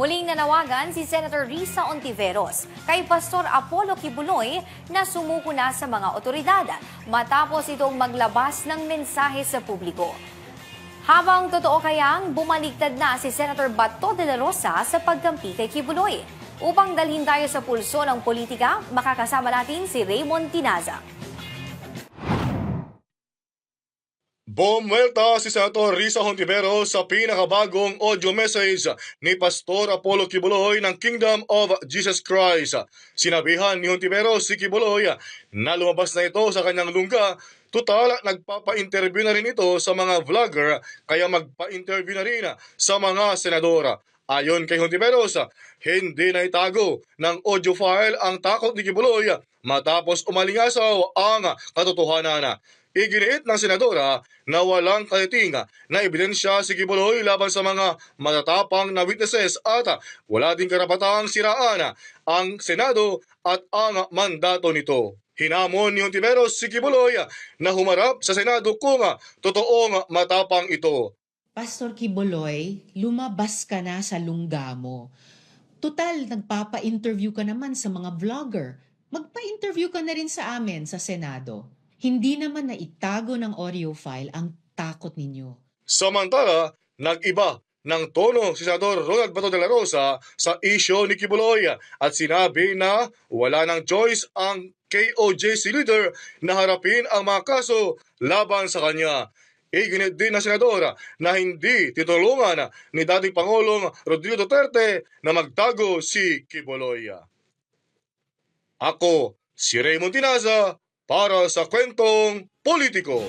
Muling nanawagan si Senator Risa Ontiveros kay Pastor Apollo Kibuloy na sumuko na sa mga otoridad matapos itong maglabas ng mensahe sa publiko. Habang totoo kayang bumaligtad na si Senator Bato de la Rosa sa pagkampi kay Kibuloy. Upang dalhin tayo sa pulso ng politika, makakasama natin si Raymond Tinaza. Bumuelta si Senator Risa Ontiveros sa pinakabagong audio message ni Pastor Apollo Kibuloy ng Kingdom of Jesus Christ. Sinabihan ni Ontiveros si Kibuloy na lumabas na ito sa kanyang lungga. Tutal, nagpapa-interview na rin ito sa mga vlogger kaya magpa-interview na rin sa mga senador. Ayon kay Ontiveros, hindi na itago ng audio file ang takot ni Kibuloy matapos umalingasaw ang katotohanan. Iginiit ng senadora na walang katiting na ebidensya si Kibuloy laban sa mga matatapang na witnesses at wala ding karapatang siraan ang Senado at ang mandato nito. Hinamon ni Ontiveros si Kibuloy na humarap sa Senado kung totoong matapang ito. Pastor Kibuloy, lumabas ka na sa lungga mo. Tutal, nagpapa-interview ka naman sa mga vlogger. Magpa-interview ka na rin sa amin sa Senado. Hindi naman na itago ng audio file ang takot ninyo. Samantala, nag-iba ng tono si Senador Ronald Bato de la Rosa sa isyo ni Kibuloy at sinabi na wala ng choice ang KOJC leader na harapin ang mga kaso laban sa kanya. Iginit din ng senadora na hindi titulungan ni dating Pangulong Rodrigo Duterte na magtago si Kibuloy. Ako, si Raymond Tinaza para sa Kwentong Politiko.